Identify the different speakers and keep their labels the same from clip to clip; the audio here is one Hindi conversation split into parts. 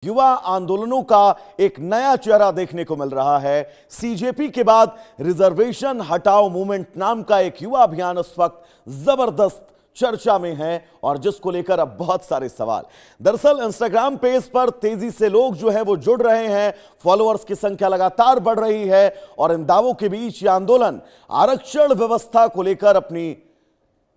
Speaker 1: युवा आंदोलनों का एक नया चेहरा देखने को मिल रहा है। सीजेपी के बाद रिजर्वेशन हटाओ मूवमेंट नाम का एक युवा अभियान इस वक्त जबरदस्त चर्चा में है और जिसको लेकर अब बहुत सारे सवाल। दरअसल इंस्टाग्राम पेज पर तेजी से लोग जो है वो जुड़ रहे हैं, फॉलोअर्स की संख्या लगातार बढ़ रही है और इन दावों के बीच ये आंदोलन आरक्षण व्यवस्था को लेकर अपनी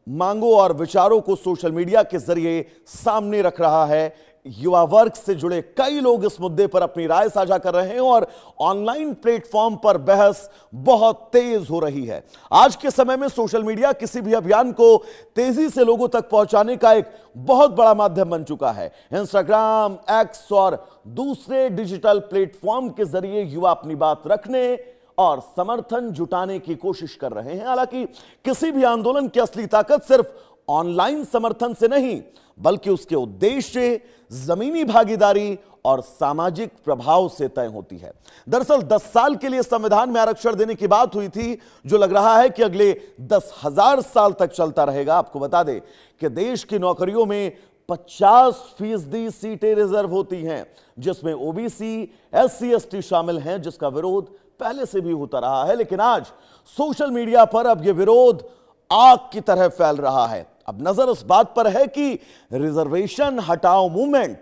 Speaker 1: मांगों और विचारों को सोशल मीडिया के जरिए सामने रख रहा है। युवा वर्ग से जुड़े कई लोग इस मुद्दे पर अपनी राय साझा कर रहे हैं और ऑनलाइन प्लेटफॉर्म पर बहस बहुत तेज हो रही है। आज के समय में सोशल मीडिया किसी भी अभियान को तेजी से लोगों तक पहुंचाने का एक बहुत बड़ा माध्यम बन चुका है। इंस्टाग्राम, एक्स और दूसरे डिजिटल प्लेटफॉर्म के जरिए युवा अपनी बात रखने और समर्थन जुटाने की कोशिश कर रहे हैं। हालांकि किसी भी आंदोलन की असली ताकत सिर्फ ऑनलाइन समर्थन से नहीं बल्कि उसके उद्देश्य, जमीनी भागीदारी और सामाजिक प्रभाव से तय होती है। दरअसल 10 साल के लिए संविधान में आरक्षण देने की बात हुई थी, जो लग रहा है कि अगले 10,000 साल तक चलता रहेगा। आपको बता दें कि देश की नौकरियों में 50% सीटें रिजर्व होती हैं, जिसमें ओबीसी, एससी, एसटी शामिल हैं, जिसका विरोध पहले से भी होता रहा है। लेकिन आज सोशल मीडिया पर अब यह विरोध आग की तरह फैल रहा है। अब नजर इस बात पर है कि रिजर्वेशन हटाओ मूवमेंट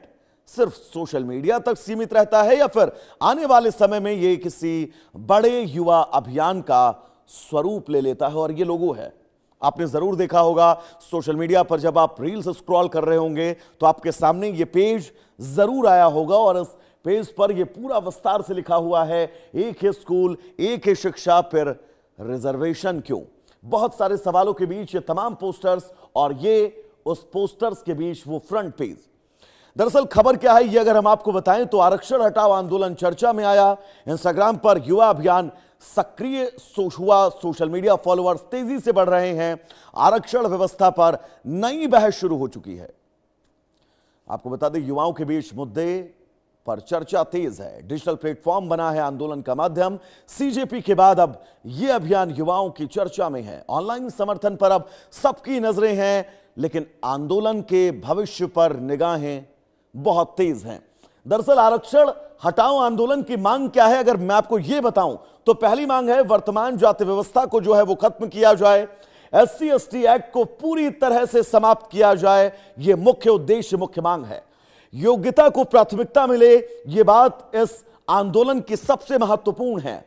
Speaker 1: सिर्फ सोशल मीडिया तक सीमित रहता है या फिर आने वाले समय में यह किसी बड़े युवा अभियान का स्वरूप ले लेता है। और यह लोगो है, आपने जरूर देखा होगा सोशल मीडिया पर, जब आप रील्स स्क्रॉल कर रहे होंगे तो आपके सामने यह पेज जरूर आया होगा और इस पेज पर यह पूरा विस्तार से लिखा हुआ है, एक ही स्कूल, एक ही शिक्षा, फिर रिजर्वेशन क्यों। बहुत सारे सवालों के बीच ये तमाम पोस्टर्स और ये उस पोस्टर्स के बीच वो फ्रंट पेज। दरअसल खबर क्या है ये अगर हम आपको बताएं तो आरक्षण हटाओ आंदोलन चर्चा में आया। इंस्टाग्राम पर युवा अभियान सक्रिय हुआ, सोशल मीडिया फॉलोअर्स तेजी से बढ़ रहे हैं, आरक्षण व्यवस्था पर नई बहस शुरू हो चुकी है। आपको बता दें युवाओं के बीच मुद्दे पर चर्चा तेज है। डिजिटल प्लेटफॉर्म बना है आंदोलन का माध्यम। सीजेपी के बाद अब यह अभियान युवाओं की चर्चा में है। ऑनलाइन समर्थन पर अब सबकी नजरें हैं, लेकिन आंदोलन के भविष्य पर निगाहें बहुत तेज हैं। दरअसल आरक्षण हटाओ आंदोलन की मांग क्या है अगर मैं आपको यह बताऊं तो पहली मांग है वर्तमान जाति व्यवस्था को जो है वो खत्म किया जाए, एससी एसटी एक्ट को पूरी तरह से समाप्त किया जाए। यह मुख्य उद्देश्य, मुख्य मांग है। योग्यता को प्राथमिकता मिले, यह बात इस आंदोलन की सबसे महत्वपूर्ण है।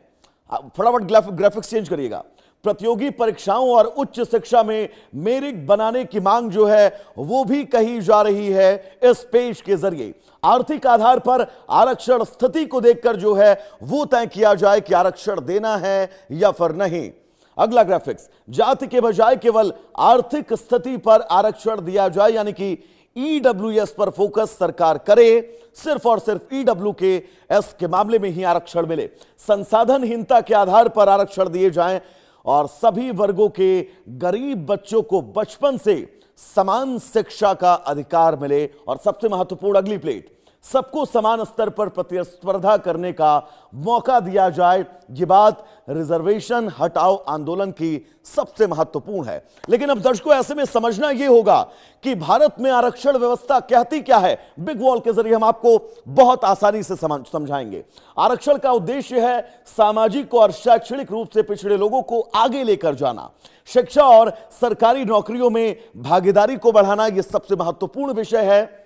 Speaker 1: फटाफट ग्राफिक्स चेंज करिएगा। प्रतियोगी परीक्षाओं और उच्च शिक्षा में मेरिट बनाने की मांग जो है वो भी कही जा रही है इस पेज के जरिए। आर्थिक आधार पर आरक्षण स्थिति को देखकर जो है वो तय किया जाए कि आरक्षण देना है या फिर नहीं। अगला ग्राफिक्स, जाति के बजाय केवल आर्थिक स्थिति पर आरक्षण दिया जाए, यानी कि ईडब्ल्यूएस पर फोकस सरकार करे, सिर्फ और सिर्फ ईडब्ल्यूएस के मामले में ही आरक्षण मिले। संसाधनहीनता के आधार पर आरक्षण दिए जाएं और सभी वर्गों के गरीब बच्चों को बचपन से समान शिक्षा का अधिकार मिले। और सबसे महत्वपूर्ण अगली प्लेट, सबको समान स्तर पर प्रतिस्पर्धा करने का मौका दिया जाए। यह बात रिजर्वेशन हटाओ आंदोलन की सबसे महत्वपूर्ण है। लेकिन अब दर्शकों ऐसे में समझना यह होगा कि भारत में आरक्षण व्यवस्था कहती क्या है। बिग वॉल के जरिए हम आपको बहुत आसानी से समझाएंगे। आरक्षण का उद्देश्य है सामाजिक और शैक्षणिक रूप से पिछड़े लोगों को आगे लेकर जाना, शिक्षा और सरकारी नौकरियों में भागीदारी को बढ़ाना। यह सबसे महत्वपूर्ण विषय है।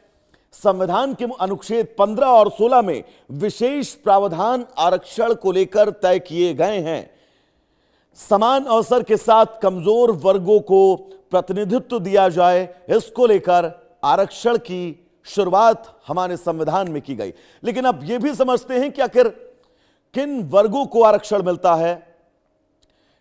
Speaker 1: संविधान के अनुच्छेद 15 और 16 में विशेष प्रावधान आरक्षण को लेकर तय किए गए हैं। समान अवसर के साथ कमजोर वर्गों को प्रतिनिधित्व दिया जाए, इसको लेकर आरक्षण की शुरुआत हमारे संविधान में की गई। लेकिन अब यह भी समझते हैं कि आखिर किन वर्गों को आरक्षण मिलता है।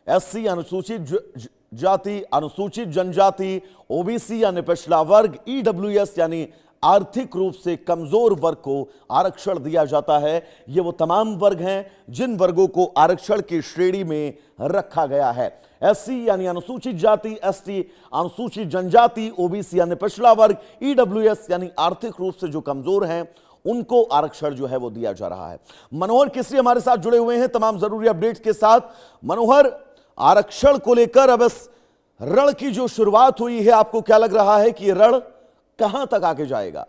Speaker 1: एससी, अनुसूचित जाति, अनुसूचित जनजाति, ओबीसी यानी पिछड़ा वर्ग, ईडब्ल्यूएस यानी आर्थिक रूप से कमजोर वर्ग को आरक्षण दिया जाता है। ये वो तमाम वर्ग हैं जिन वर्गों को आरक्षण की श्रेणी में रखा गया है। एससी यानी अनुसूचित जाति, एसटी अनुसूचित जनजाति, ओबीसी यानी पिछड़ा वर्ग, ईडब्ल्यूएस यानी आर्थिक रूप से जो कमजोर हैं उनको आरक्षण जो है वो दिया जा रहा है। मनोहर केसरी हमारे साथ जुड़े हुए हैं तमाम जरूरी अपडेट्स के साथ। मनोहर, आरक्षण को लेकर अब इस रण की जो शुरुआत हुई है, आपको क्या लग रहा है कि यह रण कहां तक आगे जाएगा?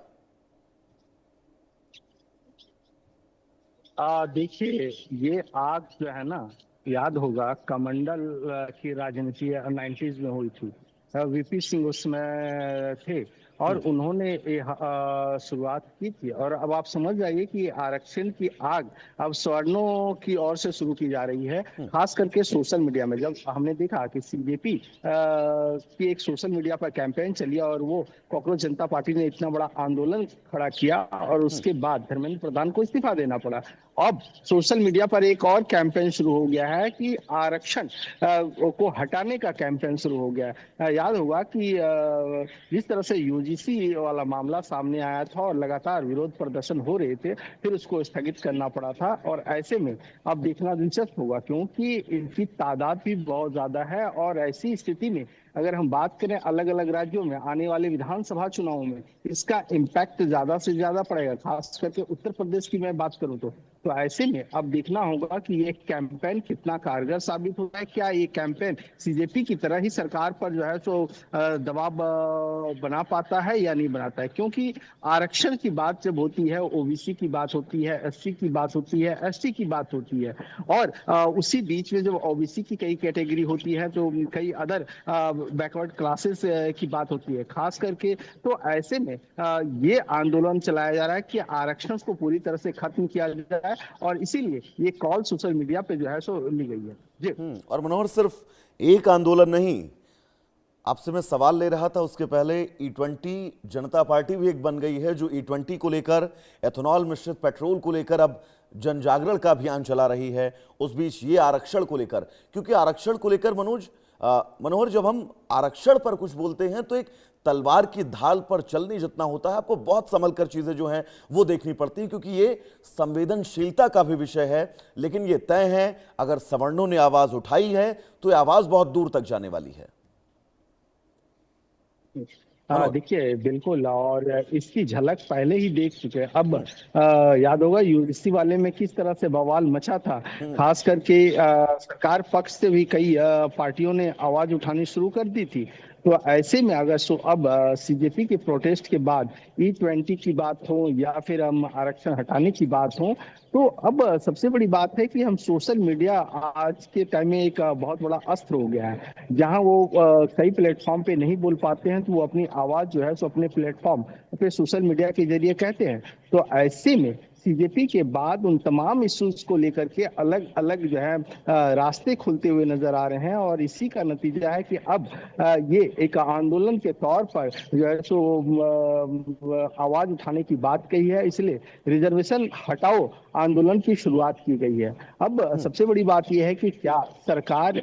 Speaker 2: देखिए, ये आग जो है ना, याद होगा कमंडल की राजनीति 90s में हुई थी। वीपी सिंह उसमें थे और उन्होंने शुरुआत की थी। और अब आप समझ जाइए कि आरक्षण की आग अब सवर्णों की ओर से शुरू की जा रही है, खास करके सोशल मीडिया में। जब हमने देखा कि सीजेपी की एक सोशल मीडिया पर कैंपेन चली और वो कॉकरोच जनता पार्टी ने इतना बड़ा आंदोलन खड़ा किया और उसके बाद धर्मेंद्र प्रधान को इस्तीफा देना पड़ा। अब सोशल मीडिया पर एक और कैंपेन शुरू हो गया है कि आरक्षण को हटाने का कैंपेन शुरू हो गया है। याद होगा कि जिस तरह से यूजीसी वाला मामला सामने आया था और लगातार विरोध प्रदर्शन हो रहे थे, फिर उसको स्थगित करना पड़ा था। और ऐसे में अब देखना दिलचस्प होगा, क्योंकि इनकी तादाद भी बहुत ज्यादा है और ऐसी स्थिति में अगर हम बात करें अलग अलग राज्यों में आने वाले विधानसभा चुनावों में इसका इम्पैक्ट ज्यादा से ज्यादा पड़ेगा। खास करके उत्तर प्रदेश की मैं बात करूं तो ऐसे में अब देखना होगा कि ये कैंपेन कितना कारगर साबित होता है। क्या ये कैंपेन सीजेपी की तरह ही सरकार पर जो है सो दबाव बना पाता है या नहीं बनाता है। क्योंकि आरक्षण की बात जब होती है, ओबीसी की बात होती है, एससी की बात होती है, एसटी की बात होती है, और उसी बीच में जब ओबीसी की कई कैटेगरी होती है तो कई अदर बैकवर्ड क्लासेस की बात होती है खास करके। तो ऐसे में ये आंदोलन चलाया जा रहा है कि आरक्षण को पूरी तरह से खत्म किया जाए और इसीलिए ये कॉल सोशल मीडिया पे जो है सो ली गई है जी।
Speaker 1: और मनोहर, सिर्फ एक आंदोलन नहीं, आपसे मैं सवाल ले रहा था उसके पहले, E20 जनता पार्टी भी एक बन गई है जो E20 को लेकर, एथेनॉल मिश्रित पेट्रोल को लेकर अब जन जागरण का अभियान चला रही है। उस बीच ये आरक्षण को लेकर, क्योंकि आरक्षण को लेकर मनोहर, जब हम आरक्षण पर कुछ बोलते हैं तो एक तलवार की ढाल पर चलने जितना होता है, आपको बहुत संभल कर चीजें जो हैं वो देखनी पड़ती हैं, क्योंकि ये संवेदनशीलता का भी विषय है। लेकिन ये तय है, अगर सवर्णों ने आवाज उठाई है तो ये आवाज बहुत दूर तक जाने वाली है।
Speaker 2: देखिए बिल्कुल, और इसकी झलक पहले ही देख चुके हैं। अब याद होगा यूजीसी वाले में किस तरह से बवाल मचा था। खास करके सरकार पक्ष से भी कई पार्टियों ने आवाज उठानी शुरू कर दी थी। तो ऐसे में अगर अब सीजेपी के प्रोटेस्ट के बाद E20 की बात हो या फिर हम आरक्षण हटाने की बात हो, तो अब सबसे बड़ी बात है कि हम सोशल मीडिया आज के टाइम में एक बहुत बड़ा अस्त्र हो गया है। जहां वो कई प्लेटफॉर्म पे नहीं बोल पाते हैं तो वो अपनी आवाज जो है सो अपने प्लेटफॉर्म पे सोशल मीडिया के जरिए कहते हैं। तो ऐसे में सीजेपी के बाद उन तमाम इश्यूज को लेकर के अलग अलग जो है रास्ते खुलते हुए नजर आ रहे हैं और इसी का नतीजा है कि अब ये एक आंदोलन के तौर पर जो है सो आवाज उठाने की बात कही है। इसलिए रिजर्वेशन हटाओ आंदोलन की शुरुआत की गई है। अब सबसे बड़ी बात यह है कि क्या सरकार